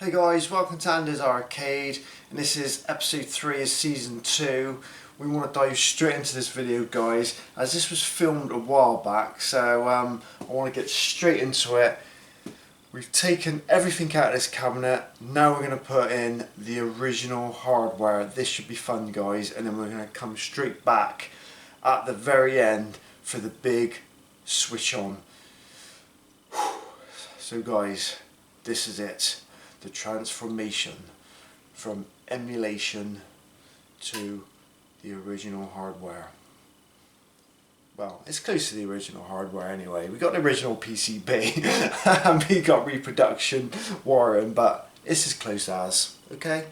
Hey guys, welcome to Anders Arcade, and this is episode 3 of season 2. We want to dive straight into this video, guys, as this was filmed a while back, so I want to get straight into it. We've taken everything out of this cabinet. Now we're going to put in the original hardware. This should be fun, guys, and then we're going to come straight back at the very end for the big switch on. So guys, this is it. The transformation from emulation to the original hardware. Well, it's close to the original hardware anyway. We got the original PCB and we got reproduction wiring, but it's as close as, okay?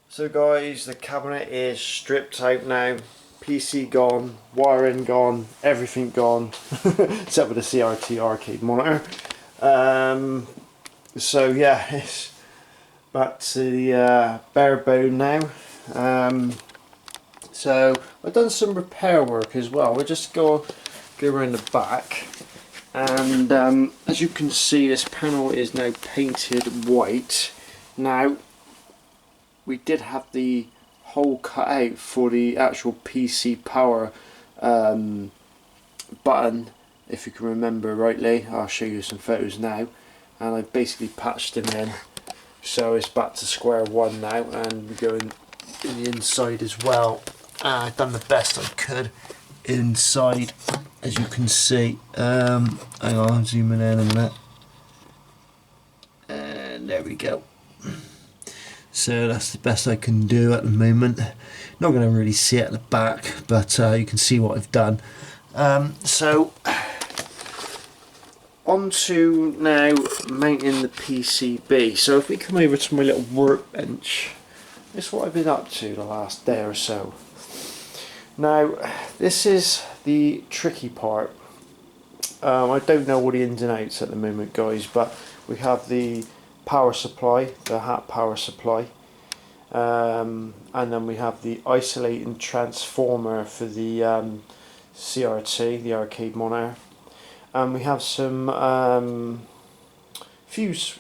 So guys, the cabinet is stripped out now. PC gone, wiring gone, everything gone, except for the CRT arcade monitor. So yeah, it's back to the bare bone now. So I've done some repair work as well. We'll just go around the back, and as you can see, this panel is now painted white. Now, we did have the hole cut out for the actual PC power button, if you can remember rightly. I'll show you some photos now, and I basically patched him in, so it's back to square one now, and we're going in the inside as well. I've done the best I could inside, as you can see. Hang on, I'm zooming in a minute, and there we go. So that's the best I can do at the moment. Not going to really see it at the back, but you can see what I've done. So on to now mounting the PCB. So if we come over to my little workbench, this is what I've been up to the last day or so. Now this is the tricky part. I don't know all the ins and outs at the moment, guys, but we have the power supply, the hat power supply, and then we have the isolating transformer for the CRT, the arcade monitor, and we have some fuse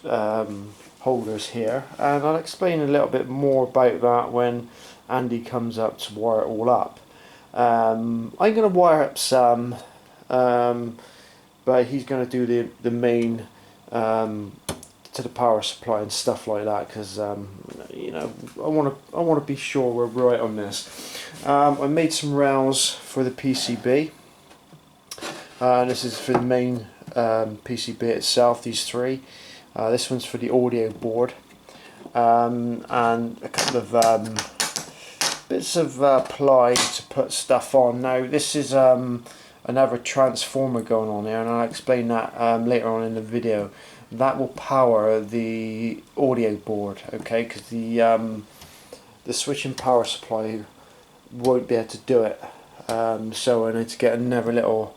holders here, and I'll explain a little bit more about that when Andy comes up to wire it all up. I'm going to wire up some, but he's going to do the main to the power supply and stuff like that, because you know, I want to be sure we're right on this. I made some rails for the PCB. This is for the main PCB itself. These three. This one's for the audio board, and a couple of bits of ply to put stuff on. Now this is another transformer going on here, and I'll explain that later on in the video. That will power the audio board, okay? Because the switching power supply won't be able to do it. So I need to get another little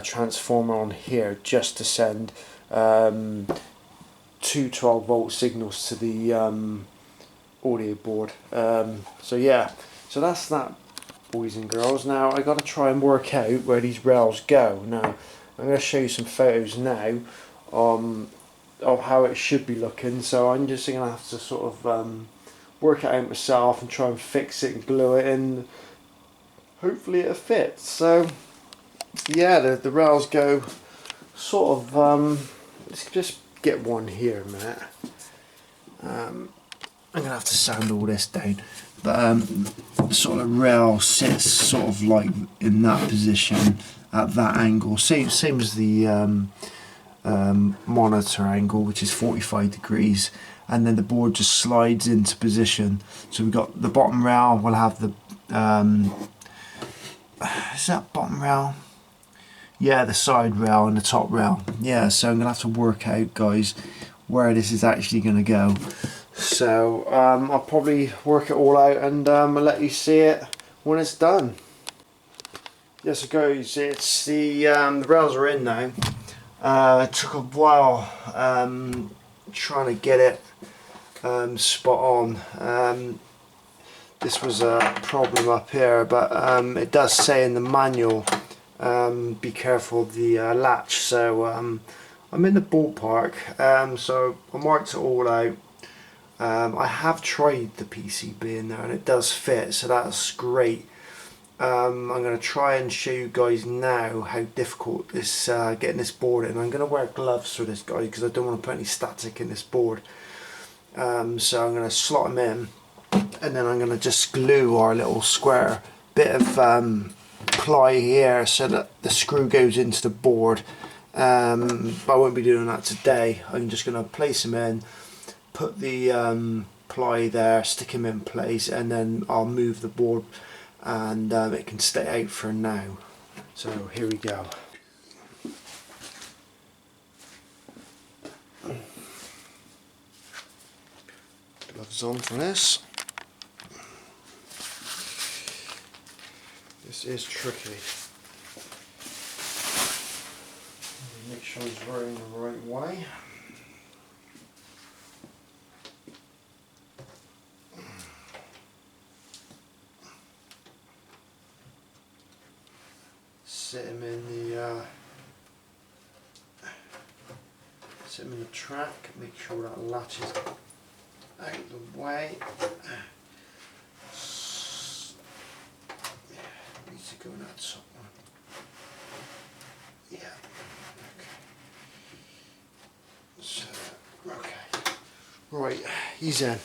transformer on here just to send two 12-volt signals to the audio board. So yeah, so that's that, boys and girls. Now I got to try and work out where these rails go. Now I'm going to show you some photos now of how it should be looking, so I'm just going to have to sort of work it out myself and try and fix it and glue it in. Hopefully it fits. So yeah, the rails go sort of, let's just get one here a minute. I'm going to have to sand all this down, but the sort of rail sits sort of like in that position at that angle, same as the monitor angle, which is 45 degrees, and then the board just slides into position. So we've got the bottom rail, we'll have the is that bottom rail? Yeah, the side rail and the top rail. Yeah, so I'm gonna have to work out, guys, where this is actually gonna go. So I'll probably work it all out, and I'll let you see it when it's done. Yes, guys, it's the rails are in now. It took a while trying to get it spot on. This was a problem up here, but it does say in the manual, be careful of the latch. So I'm in the ballpark, so I marked it all out. I have tried the PCB in there and it does fit, so that's great. I'm going to try and show you guys now how difficult this getting this board in. I'm going to wear gloves for this guy because I don't want to put any static in this board. So I'm going to slot him in, and then I'm going to just glue our little square bit of ply here so that the screw goes into the board. But I won't be doing that today. I'm just going to place him in, put the ply there, stick him in place, and then I'll move the board and it can stay out for now. So here we go. Gloves on for this. This is tricky. Make sure he's wearing the right way. Sit him in the track. Make sure that latch is out of the way. Needs to go in that top one. Yeah. Okay. So, okay. Right, he's in.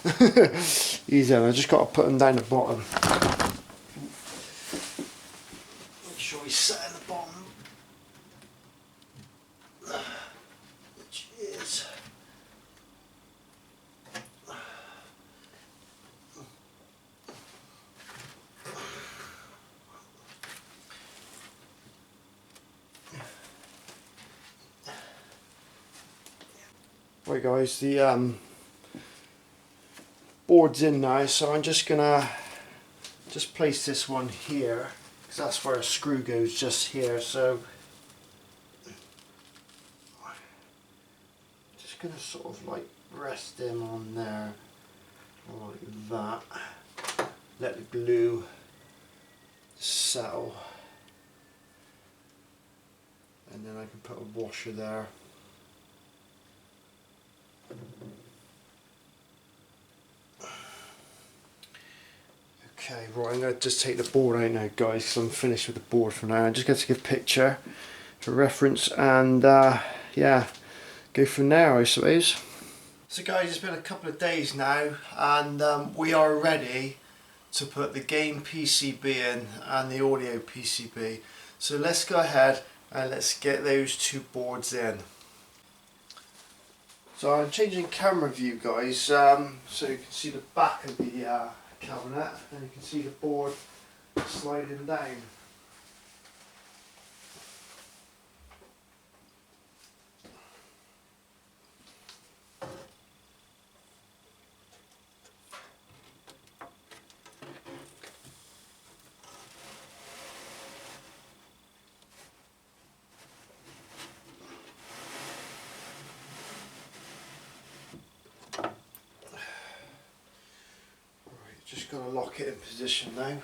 He's in. I just got to put him down the bottom. Make sure he's set in the bottom. Which is right, guys, the board's in now, so I'm just gonna place this one here because that's where a screw goes, just here. So just gonna sort of like rest him on there like that, let the glue settle, and then I can put a washer there. Okay, right, I'm going to just take the board out now, guys, because I'm finished with the board for now. I'm just going to take a picture for reference and yeah, go from there, I suppose. So guys, it's been a couple of days now and we are ready to put the game PCB in and the audio PCB. So let's go ahead and let's get those two boards in. So I'm changing camera view, guys, so you can see the back of the cabinet and you can see the board sliding down. Just got to lock it in position now.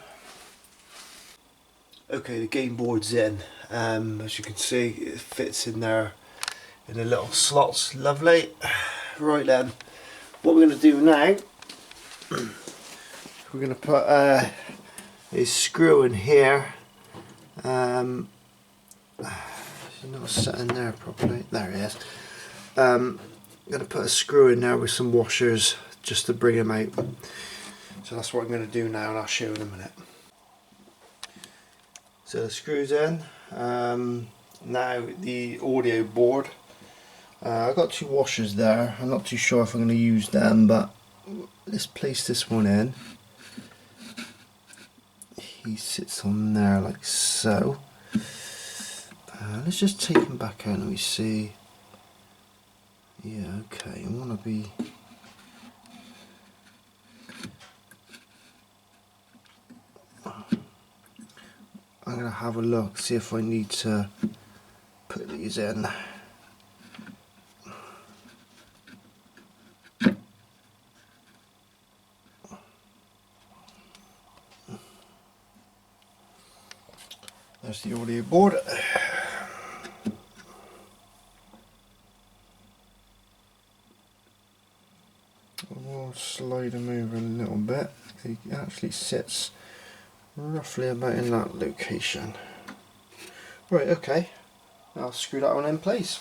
Okay, the game board's in. As you can see, it fits in there in the little slots. Lovely. Right then, what we're going to do now, we're going to put a screw in here. It's not set in there properly. There it is. I'm going to put a screw in there with some washers just to bring them out. So that's what I'm going to do now, and I'll show you in a minute. So the screws in. Now the audio board. I've got two washers there. I'm not too sure if I'm going to use them, but let's place this one in. He sits on there like so. Let's just take him back out and we see. Yeah, okay. I want to be. I'm going to have a look, see if I need to put these in. There's the audio board. We'll slide him over a little bit. He actually sits roughly about in that location. Right, okay. I'll screw that one in place.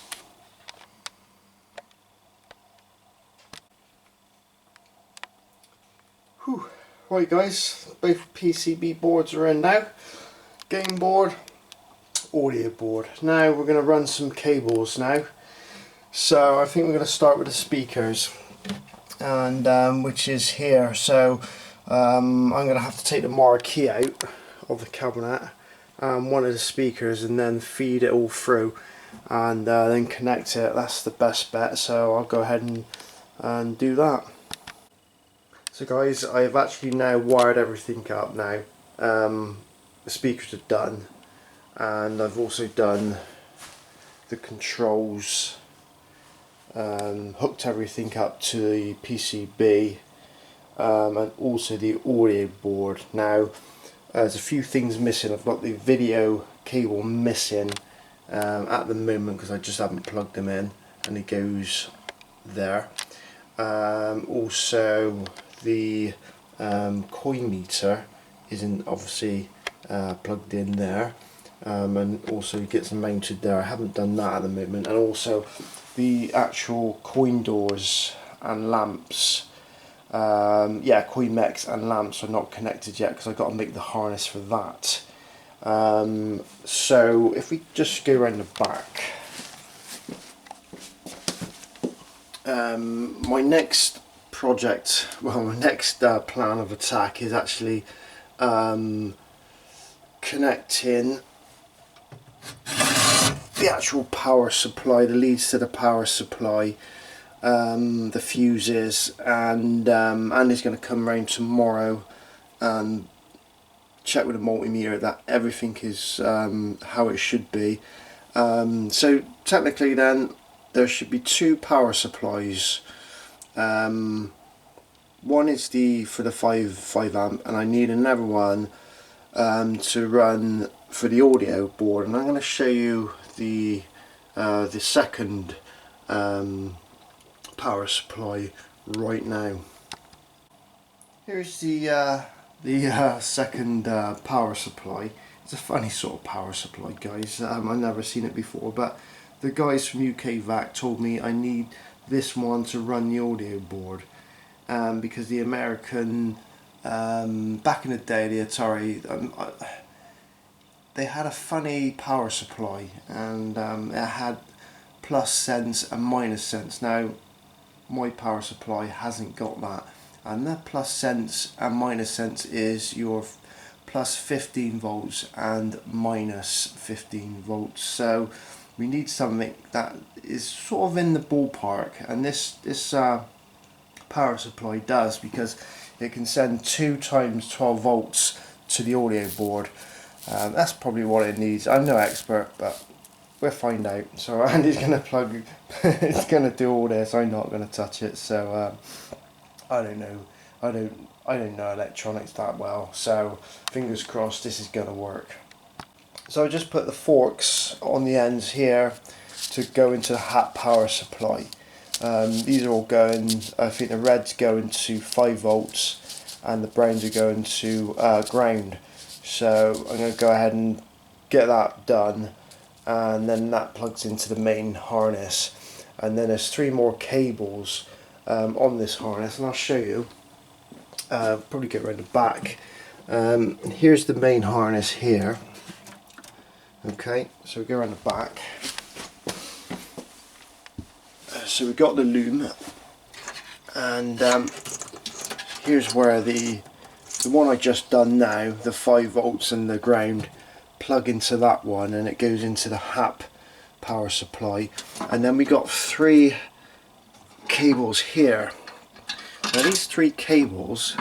Whew. Right guys, both PCB boards are in now. Game board, audio board. Now we're going to run some cables now. So I think we're going to start with the speakers, and which is here. So I'm going to have to take the marquee out of the cabinet, one of the speakers, and then feed it all through, and then connect it. That's the best bet. So I'll go ahead and do that. So guys, I've actually now wired everything up now. The speakers are done, and I've also done the controls, hooked everything up to the PCB, and also the audio board. Now there's a few things missing. I've got the video cable missing at the moment because I just haven't plugged them in, and it goes there. Also the coin meter isn't obviously plugged in there, and also gets mounted there. I haven't done that at the moment. And also the actual coin doors and lamps, coin mechs and lamps are not connected yet because I've got to make the harness for that. So if we just go around the back, my next project, well, my next plan of attack is actually connecting the actual power supply, the leads to the power supply, the fuses, and Andy's going to come round tomorrow and check with the multimeter that everything is how it should be. So technically then there should be two power supplies. One is for the 5 amp, and I need another one to run for the audio board, and I'm going to show you the second power supply right now. Here's the second power supply. It's a funny sort of power supply, guys. I've never seen it before, but the guys from UK VAC told me I need this one to run the audio board, because the American, back in the day, the Atari, they had a funny power supply, and it had plus sense and minus sense. Now my power supply hasn't got that, and the plus sense and minus sense is your plus 15 volts and minus 15 volts. So we need something that is sort of in the ballpark, and this power supply does, because it can send 2 times 12 volts to the audio board. That's probably what it needs. I'm no expert, but we'll find out. So Andy's going to plug, it's going to do all this. I'm not going to touch it. So I don't know. I don't know electronics that well. So fingers crossed this is going to work. So I just put the forks on the ends here to go into the hat power supply. These are all going, I think the red's going to 5 volts and the browns are going to ground. So I'm going to go ahead and get that done, and then that plugs into the main harness. And then there's 3 more cables on this harness, and I'll show you. Probably get around the back. Here's the main harness here. Okay, so we go around the back. So we've got the loom, and here's where the one I just done now, the 5 volts and the ground, plug into that one, and it goes into the HAP power supply. And then we got 3 cables here. Now these 3 cables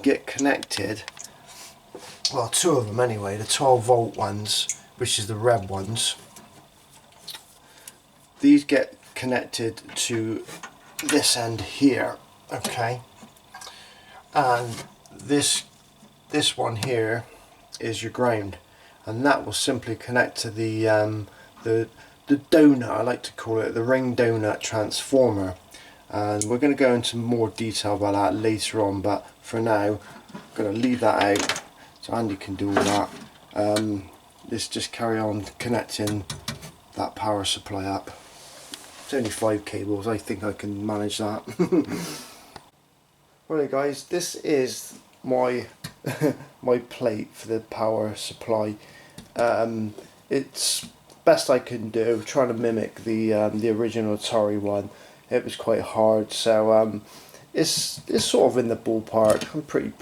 get connected, well, 2 of them anyway, the 12 volt ones, which is the red ones. These get connected to this end here, okay, and this one here is your ground, and that will simply connect to the donut, I like to call it, the ring donut transformer. And we're going to go into more detail about that later on, but for now I'm going to leave that out so Andy can do all that. Let's just carry on connecting that power supply up. It's only 5 cables, I think I can manage that. Right guys, this is my my plate for the power supply. It's best I can do, trying to mimic the original Atari one. It was quite hard, so it's sort of in the ballpark. I'm pretty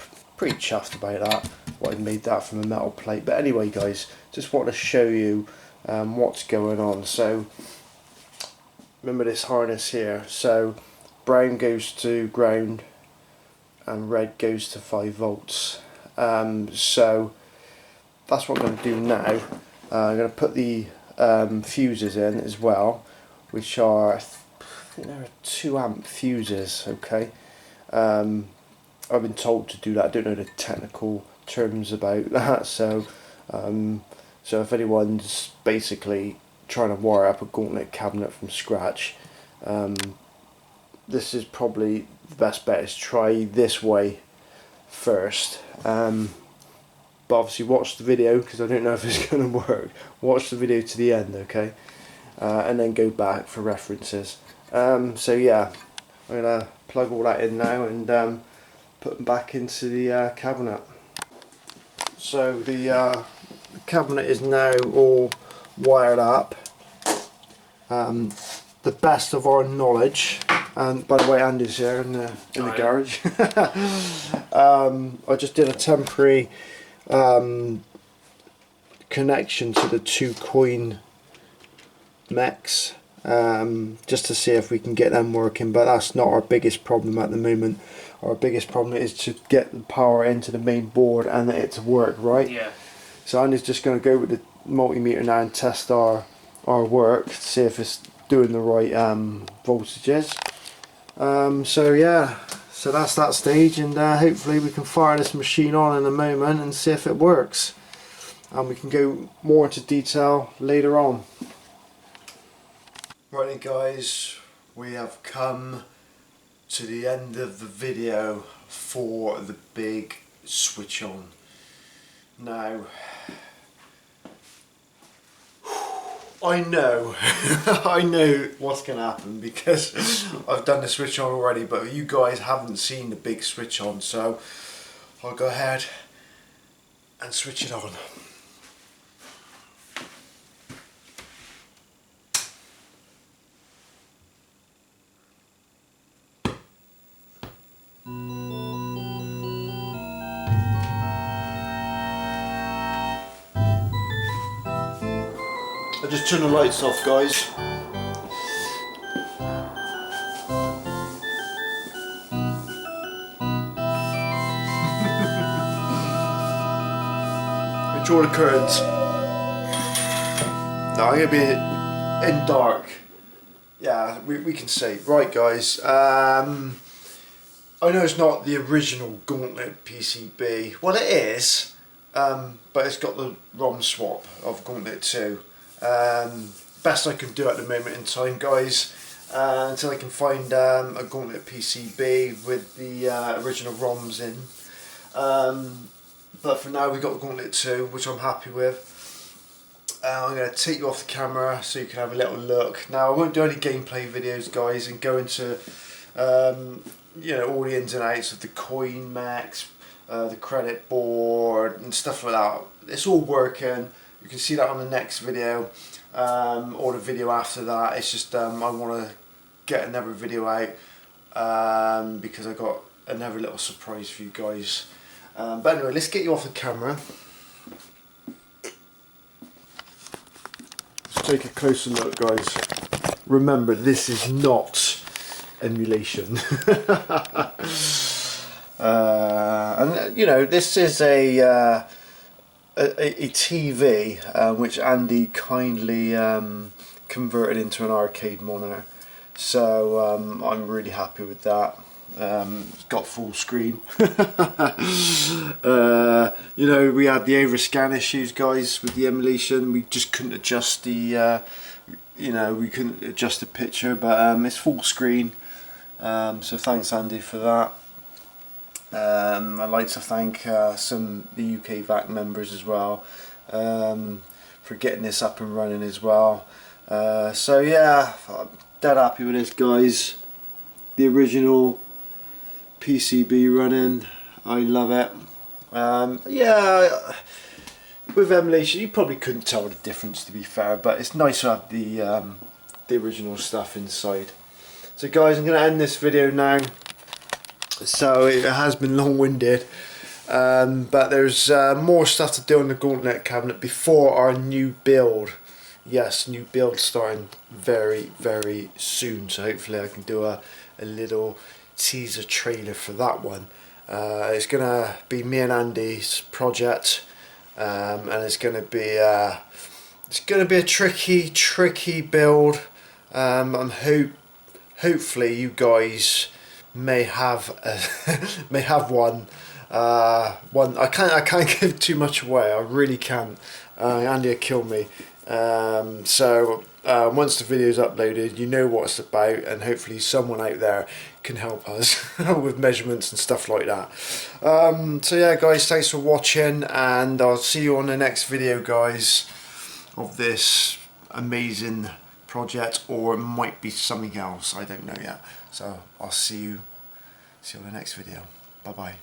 chuffed about that, what I made that from a metal plate. But anyway guys, just want to show you what's going on. So remember this harness here, so brown goes to ground and red goes to 5 volts. So that's what I'm going to do now. I'm going to put the fuses in as well, which are, I think they're 2 amp fuses. Okay, I've been told to do that. I don't know the technical terms about that, so so if anyone's basically trying to wire up a Gauntlet cabinet from scratch, this is probably the best bet, is try this way first. But obviously watch the video, because I don't know if it's going to work. Watch the video to the end, okay, and then go back for references. So yeah, I'm going to plug all that in now and put them back into the cabinet. So the cabinet is now all wired up. The best of our knowledge, and by the way, Andy's here in the garage. I just did a temporary connection to the 2 coin mechs, just to see if we can get them working, but that's not our biggest problem at the moment. Our biggest problem is to get the power into the main board and it to work, right? Yeah. So Andy's just going to go with the multimeter now and test our work to see if it's doing the right voltages. So yeah, so that's that stage, and hopefully we can fire this machine on in a moment and see if it works, and we can go more into detail later on. Right guys, we have come to the end of the video for the big switch on. Now I know I know what's going to happen, because I've done the switch on already, but you guys haven't seen the big switch on, so I'll go ahead and switch it on. I just turn the lights off, guys. We draw the curtains. Now I'm going to be in dark. Yeah, we can see. Right guys, I know it's not the original Gauntlet PCB. Well, it is, but it's got the ROM swap of Gauntlet 2. Best I can do at the moment in time, guys, until I can find a Gauntlet PCB with the original ROMs in. But for now we got Gauntlet 2, which I'm happy with. I'm going to take you off the camera so you can have a little look. Now I won't do any gameplay videos, guys, and go into you know, all the ins and outs of the coin mechs, the credit board and stuff like that. It's all working. You can see that on the next video, or the video after that. It's just I want to get another video out, because I got another little surprise for you guys. But anyway, let's get you off the camera. Let's take a closer look, guys. Remember, this is not emulation. And you know, this is a TV which Andy kindly converted into an arcade monitor, so I'm really happy with that. It's got full screen. You you know, we had the overscan issues, guys, with the emulation. We just couldn't adjust the, you know, we couldn't adjust the picture, but it's full screen. So thanks, Andy, for that. I'd like to thank the UK VAC members as well, for getting this up and running as well. So yeah, I'm dead happy with this, guys. The original PCB running, I love it. Yeah, with emulation you probably couldn't tell the difference, to be fair, but it's nice to have the original stuff inside. So guys, I'm going to end this video now. So it has been long-winded, but there's more stuff to do on the Gauntlet cabinet before our new build. Yes, new build starting very, very soon, so hopefully I can do a little teaser trailer for that one. It's gonna be me and Andy's project, and it's gonna be a tricky build. Hopefully you guys may have one. I can't give too much away. I really can't. Andy will kill me. So once the video is uploaded, you know what it's about, and hopefully someone out there can help us with measurements and stuff like that. So yeah, guys, thanks for watching, and I'll see you on the next video, guys, of this amazing project, or it might be something else, I don't know yet. So I'll see you on the next video. Bye bye.